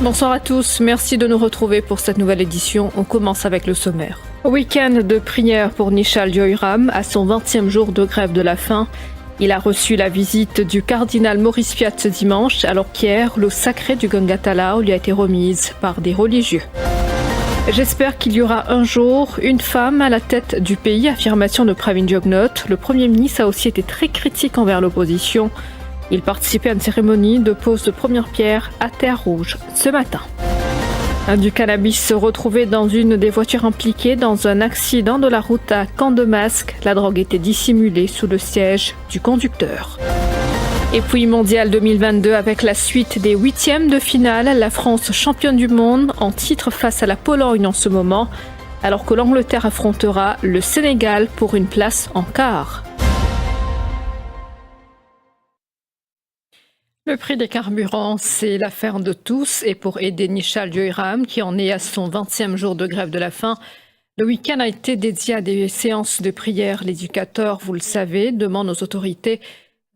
Bonsoir à tous, merci de nous retrouver pour cette nouvelle édition. On commence avec le sommaire. Week-end de prière pour Nishal Joyram à son 20e jour de grève de la faim. Il a reçu la visite du cardinal Maurice Piat ce dimanche, alors qu'hier, l'eau sacrée du Ganga Talao lui a été remise par des religieux. J'espère qu'il y aura un jour une femme à la tête du pays, affirmation de Pravin Jugnauth. Le Premier ministre a aussi été très critique envers l'opposition. Il participait à une cérémonie de pose de première pierre à Terre Rouge ce matin. Du cannabis retrouvé dans une des voitures impliquées dans un accident de la route à Camp-de-Masque. La drogue était dissimulée sous le siège du conducteur. Et puis mondial 2022 avec la suite des 8e de finale. La France championne du monde en titre face à la Pologne en ce moment, alors que l'Angleterre affrontera le Sénégal pour une place en quart. Le prix des carburants, c'est l'affaire de tous. Et pour aider Nishal Joyram, qui en est à son 20e jour de grève de la faim, le week-end a été dédié à des séances de prière. L'éducateur, vous le savez, demande aux autorités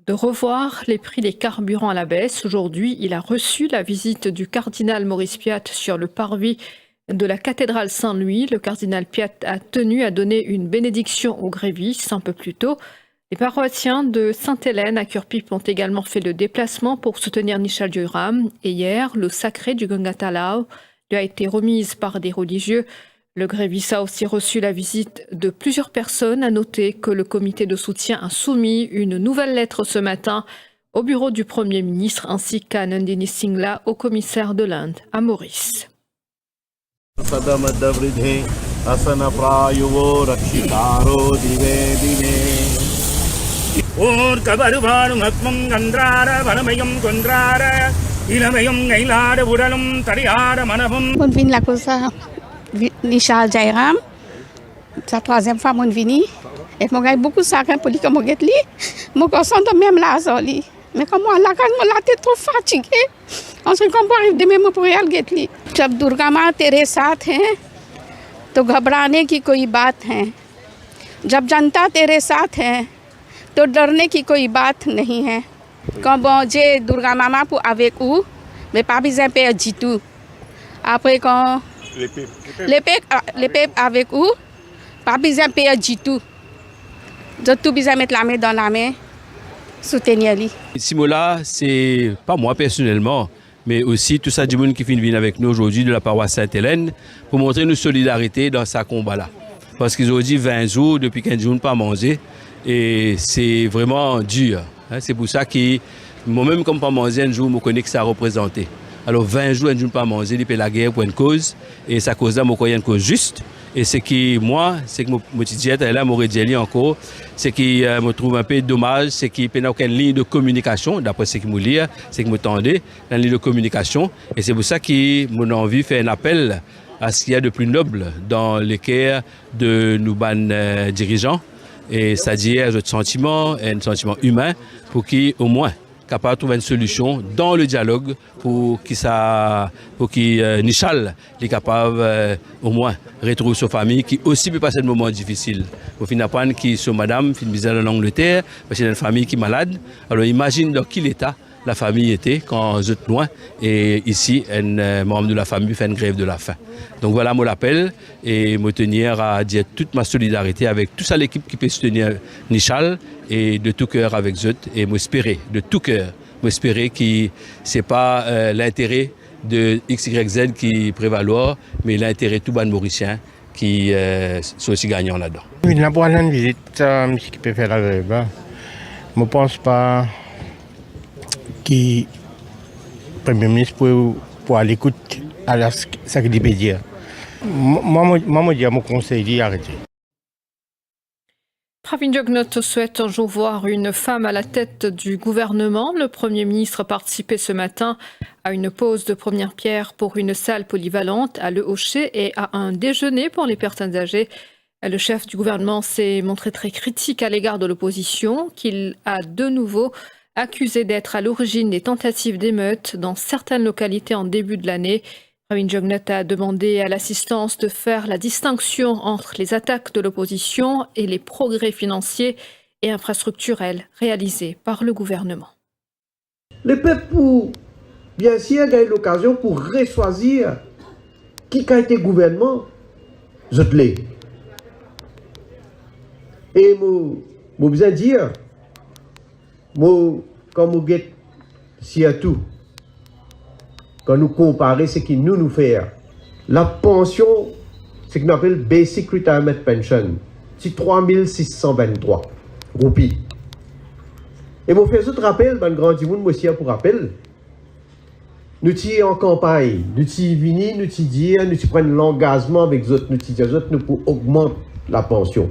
de revoir les prix des carburants à la baisse. Aujourd'hui, il a reçu la visite du cardinal Maurice Piat sur le parvis de la cathédrale Saint-Louis. Le cardinal Piat a tenu à donner une bénédiction aux grévistes un peu plus tôt. Les paroissiens de Sainte-Hélène à Curepipe ont également fait le déplacement pour soutenir Nishal Joyram. Et hier, l'eau sacrée du Ganga Talao lui a été remise par des religieux. Le gréviste a aussi reçu la visite de plusieurs personnes. À noter que le comité de soutien a soumis une nouvelle lettre ce matin au bureau du Premier ministre ainsi qu'à Nandini Singla, au commissaire de l'Inde à Maurice. ஓர் கபருவாரும் அத்மம் கன்றார வனமயம் கொன்றார இளமயம் நைலாட உடலும் தடையாட மனமும் Mon vin la cause Nishal Joyram, sa troisième fois mon vini, et mon gars beaucoup sacré pour lui comme get li, mon garçon de même là zoli, mais comme moi la quand la tête trop fatiguée, on se comme arrive demain pour aller get li. जब दुर्गा माँ तेरे साथ हैं तो घबराने की कोई बात है, जब जनता तेरे साथ है तो डरने की कोई बात नहीं है. Quand bon Dieu Durga Mama pour avec vous, mais pas besoin de tout. Après quand les peuples avec vous, pas besoin de tout. De tout besoin mettre la main dans la main, soutenir lui. Simola, c'est pas moi personnellement, mais aussi tout ça du monde qui vient avec nous aujourd'hui de la paroisse Sainte-Hélène pour montrer notre solidarité dans ce combat-là. Parce qu'ils ont dit 20 jours depuis 15 jours pas manger. Et c'est vraiment dur. C'est pour ça que moi-même, comme pas manger un jour, je connais que ça a représenté. Alors 20 jours, un jour pas manger, depuis la guerre pour une cause. Et ça cause là, je connais une cause juste. Et c'est que moi, c'est que mon diète là, mon dit encore, c'est qui me trouve un peu dommage, c'est qu'il n'y a aucune ligne de communication, d'après ce que je lis, c'est que je m'entendais, une ligne de communication. Et c'est pour ça que mon envie fait un appel à ce qu'il y a de plus noble dans les cœurs de nos dirigeants. Et c'est-à-dire un sentiment humain pour qu'il au moins capable de trouver une solution dans le dialogue pour que Nishal est capable au moins retrouver sa famille qui aussi peut passer un moment difficile. Au final, apprendre que son madame fait une visite en Angleterre parce qu'il y a une famille qui est malade. Alors imagine dans quel état la famille était quand j'étais loin et ici un membre de la famille fait une grève de la faim. Donc voilà mon appel et me tenir à dire toute ma solidarité avec toute l'équipe qui peut soutenir Nishal et de tout cœur avec eux et m'espérer de tout cœur, m'espérer que c'est pas l'intérêt de XYZ qui prévaloir, mais l'intérêt tout ban mauricien qui sont aussi gagnants là-dedans. Il n'a pas une visite qui peut faire la grève. Je ne pense pas que le Premier ministre pour aller écouter à ce qu'il peut dire. Moi, je me conseille d'arrêter. Pravin Jugnauth souhaite un jour voir une femme à la tête du gouvernement. Le Premier ministre participait ce matin à une pose de première pierre pour une salle polyvalente à Le Hocher et à un déjeuner pour les personnes âgées. Le chef du gouvernement s'est montré très critique à l'égard de l'opposition, qu'il a de nouveau accusé d'être à l'origine des tentatives d'émeutes dans certaines localités en début de l'année. Pravin Jugnauth a demandé à l'assistance de faire la distinction entre les attaques de l'opposition et les progrès financiers et infrastructurels réalisés par le gouvernement. Le peuple, pour bien sûr, a eu l'occasion pour choisir qui a été gouvernement, je te l'ai. Et je besoin dire, comme vous dites, surtout, quand nous comparons ce qui nous fait, la pension, c'est ce qu'on appelle Basic Retirement Pension, c'est 3623 roupies. Et je fais ce rappel, ben grand monde, monsieur, pour rappel, nous sommes en campagne, nous sommes venus, nous sommes dire, nous prenons l'engagement avec les autres, nous disons, nous pour augmenter la pension.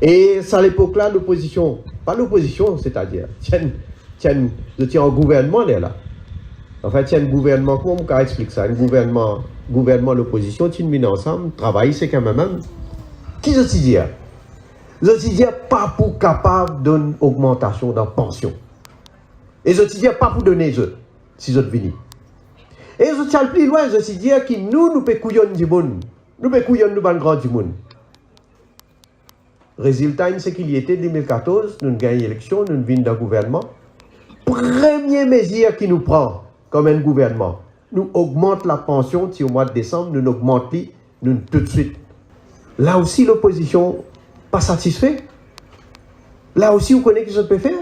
Et c'est à l'époque-là, l'opposition, pas l'opposition, c'est-à-dire, nous sommes en gouvernement là. En fait, il y a un gouvernement, comment on explique ça? Un gouvernement, l'opposition, tu mis ensemble, travailler, c'est quand même. Qui je te dis? Je te dis pas pour capable d'une augmentation de la pension. Et je te dis pas pour donner les autres, si je te finis. Et je tiens plus loin, je te dis que nous pécouillons du monde. Nous pécouillons nous ban grand du monde. Résultat, c'est qu'il y était 2014, nous gagnons l'élection, nous venons d'un gouvernement. Première mesure qui nous prend comme un gouvernement, nous augmente la pension, si au mois de décembre, nous augmentons nous tout de suite. Là aussi, l'opposition, pas satisfait. Là aussi, vous connaissez ce que je peux faire.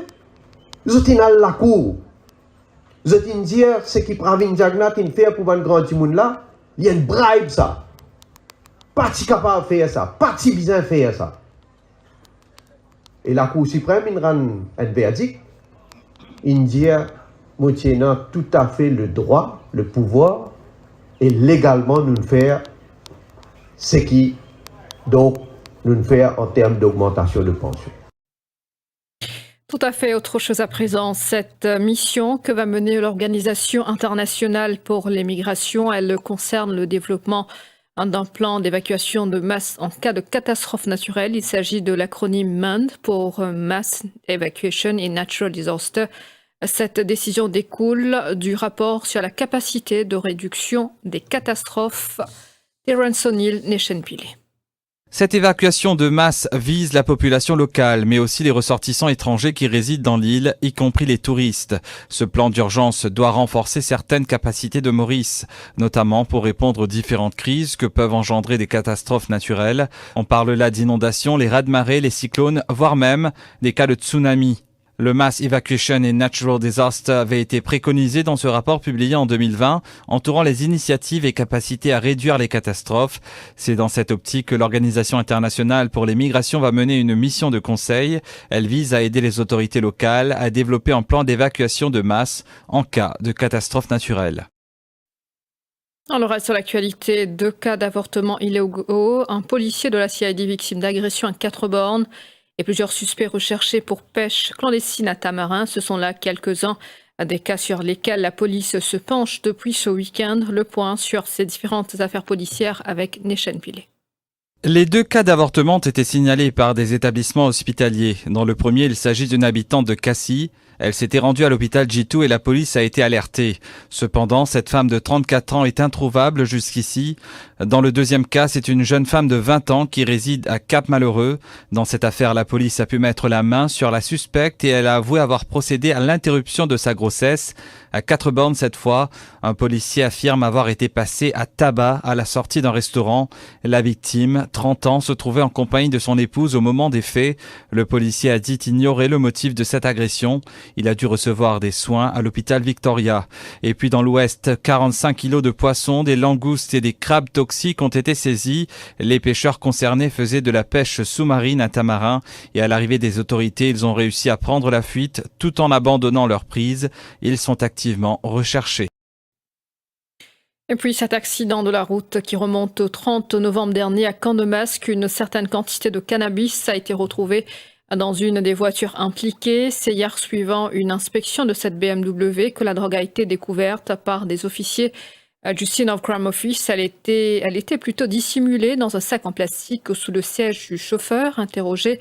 Je tiens à la cour. Je tiens à dire ce qui Pravin Jugnauth fait pour un grand monde là, il y a une bribe ça. Pas si capable de faire ça, pas si bien faire ça. Et la Cour suprême, il rend un verdict. Il dit, nous tenons tout à fait le droit, le pouvoir, et légalement nous faire ce qui, donc, nous faire en termes d'augmentation de pension. Tout à fait. Autre chose à présent, cette mission que va mener l'Organisation internationale pour les migrations, elle concerne le développement d'un plan d'évacuation de masse en cas de catastrophe naturelle. Il s'agit de l'acronyme MAND pour Mass Evacuation and Natural Disaster. Cette décision découle du rapport sur la capacité de réduction des catastrophes. Terence O'Neill, Nation Pile. Cette évacuation de masse vise la population locale, mais aussi les ressortissants étrangers qui résident dans l'île, y compris les touristes. Ce plan d'urgence doit renforcer certaines capacités de Maurice, notamment pour répondre aux différentes crises que peuvent engendrer des catastrophes naturelles. On parle là d'inondations, les raz-de-marée, les cyclones, voire même des cas de tsunami. Le Mass Evacuation and Natural Disaster avait été préconisé dans ce rapport publié en 2020, entourant les initiatives et capacités à réduire les catastrophes. C'est dans cette optique que l'Organisation internationale pour les migrations va mener une mission de conseil. Elle vise à aider les autorités locales à développer un plan d'évacuation de masse en cas de catastrophe naturelle. On le reste sur l'actualité, 2 cas d'avortement illégaux, un policier de la CID victime d'agression à 4 bornes et plusieurs suspects recherchés pour pêche clandestine à Tamarin. Ce sont là quelques-uns des cas sur lesquels la police se penche depuis ce week-end. Le point sur ces différentes affaires policières avec Nation Pile. Les 2 cas d'avortement ont été signalés par des établissements hospitaliers. Dans le premier, il s'agit d'une habitante de Cassis. Elle s'était rendue à l'hôpital J2 et la police a été alertée. Cependant, cette femme de 34 ans est introuvable jusqu'ici. Dans le deuxième cas, c'est une jeune femme de 20 ans qui réside à Cap-Malheureux. Dans cette affaire, la police a pu mettre la main sur la suspecte et elle a avoué avoir procédé à l'interruption de sa grossesse. À 4 bornes cette fois, un policier affirme avoir été passé à tabac à la sortie d'un restaurant. La victime, 30 ans, se trouvait en compagnie de son épouse au moment des faits. Le policier a dit ignorer le motif de cette agression. Il a dû recevoir des soins à l'hôpital Victoria. Et puis dans l'ouest, 45 kilos de poissons, des langoustes et des crabes toxiques ont été saisis. Les pêcheurs concernés faisaient de la pêche sous-marine à Tamarin et à l'arrivée des autorités, ils ont réussi à prendre la fuite tout en abandonnant leur prise. Ils sont activement recherchés. Et puis cet accident de la route qui remonte au 30 novembre dernier à Camp-de-Masque, une certaine quantité de cannabis a été retrouvée dans une des voitures impliquées. C'est hier suivant une inspection de cette BMW que la drogue a été découverte par des officiers du Scene of Crime Office. Elle était plutôt dissimulée dans un sac en plastique sous le siège du chauffeur. Interrogé,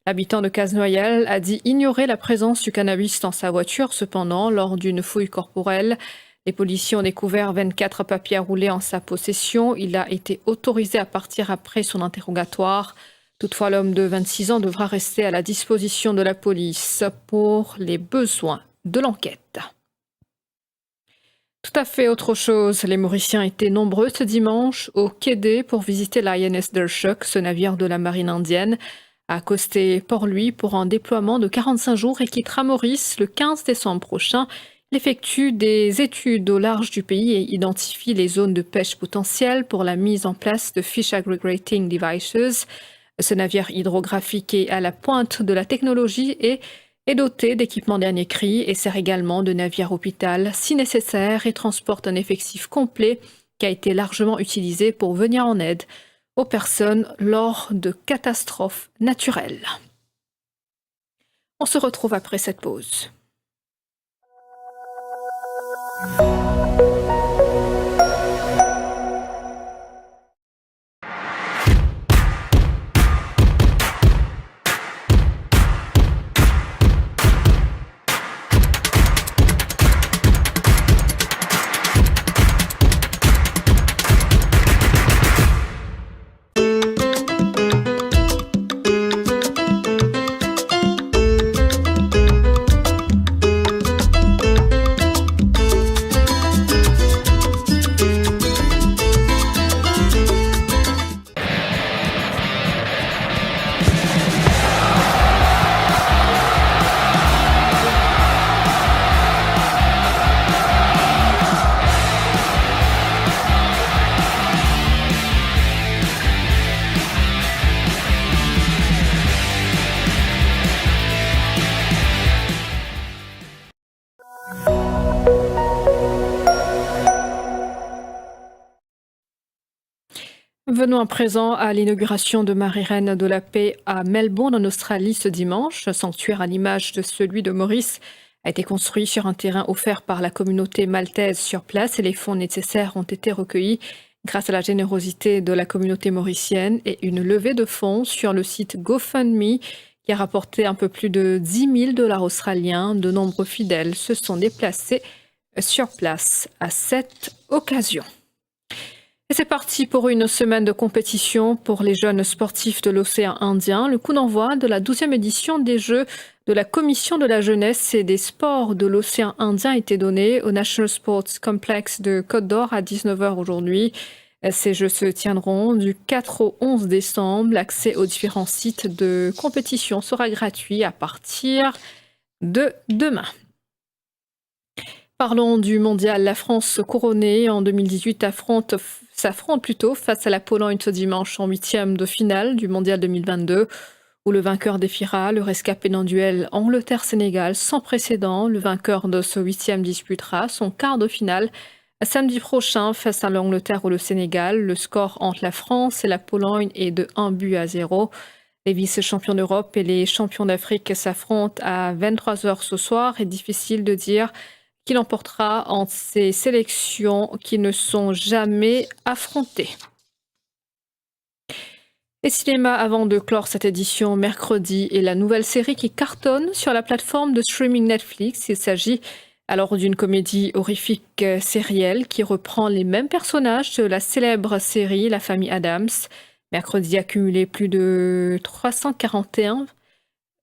l'habitant de Casnoyel a dit ignorer la présence du cannabis dans sa voiture. Cependant, lors d'une fouille corporelle, Les policiers ont découvert 24 papiers à rouler en sa possession. Il a été autorisé à partir après son interrogatoire. Toutefois, l'homme de 26 ans devra rester à la disposition de la police pour les besoins de l'enquête. Tout à fait autre chose. Les Mauriciens étaient nombreux ce dimanche au Quai pour visiter l'INS Dershuk, ce navire de la marine indienne, a accosté Port-Louis pour un déploiement de 45 jours et quittera Maurice le 15 décembre prochain. Il effectue des études au large du pays et identifie les zones de pêche potentielles pour la mise en place de Fish Aggregating Devices. Ce navire hydrographique est à la pointe de la technologie et est doté d'équipements dernier cri et sert également de navire hôpital si nécessaire et transporte un effectif complet qui a été largement utilisé pour venir en aide aux personnes lors de catastrophes naturelles. On se retrouve après cette pause. Venons à présent à l'inauguration de Marie-Reine de la Paix à Melbourne, en Australie, ce dimanche. Le sanctuaire à l'image de celui de Maurice a été construit sur un terrain offert par la communauté maltaise sur place et les fonds nécessaires ont été recueillis grâce à la générosité de la communauté mauricienne et une levée de fonds sur le site GoFundMe qui a rapporté un peu plus de 10 000 $ australiens. De nombreux fidèles se sont déplacés sur place à cette occasion. Et c'est parti pour une semaine de compétition pour les jeunes sportifs de l'océan Indien. Le coup d'envoi de la 12e édition des Jeux de la Commission de la jeunesse et des sports de l'océan Indien a été donné au National Sports Complex de Côte d'Or à 19h aujourd'hui. Ces Jeux se tiendront du 4 au 11 décembre. L'accès aux différents sites de compétition sera gratuit à partir de demain. Parlons du mondial. La France couronnée en 2018 s'affronte face à la Pologne ce dimanche en 8e de finale du mondial 2022 où le vainqueur défiera le rescapé d'un duel Angleterre-Sénégal sans précédent. Le vainqueur de ce 8e disputera son quart de finale samedi prochain face à l'Angleterre ou le Sénégal. Le score entre la France et la Pologne est de 1-0. Les vice-champions d'Europe et les champions d'Afrique s'affrontent à 23h ce soir. Il est difficile de dire qui l'emportera entre ces sélections qui ne sont jamais affrontées. Et cinéma, avant de clore cette édition mercredi, et la nouvelle série qui cartonne sur la plateforme de streaming Netflix. Il s'agit alors d'une comédie horrifique sérielle qui reprend les mêmes personnages de la célèbre série La Famille Addams. Mercredi a cumulé plus de 341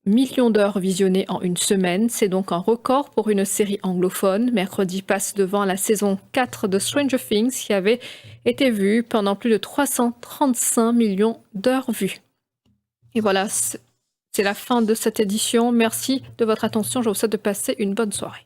millions d'heures visionnées en une semaine. C'est donc un record pour une série anglophone. Mercredi passe devant la saison 4 de Stranger Things qui avait été vue pendant plus de 335 millions d'heures vues. Et voilà, c'est la fin de cette édition. Merci de votre attention. Je vous souhaite de passer une bonne soirée.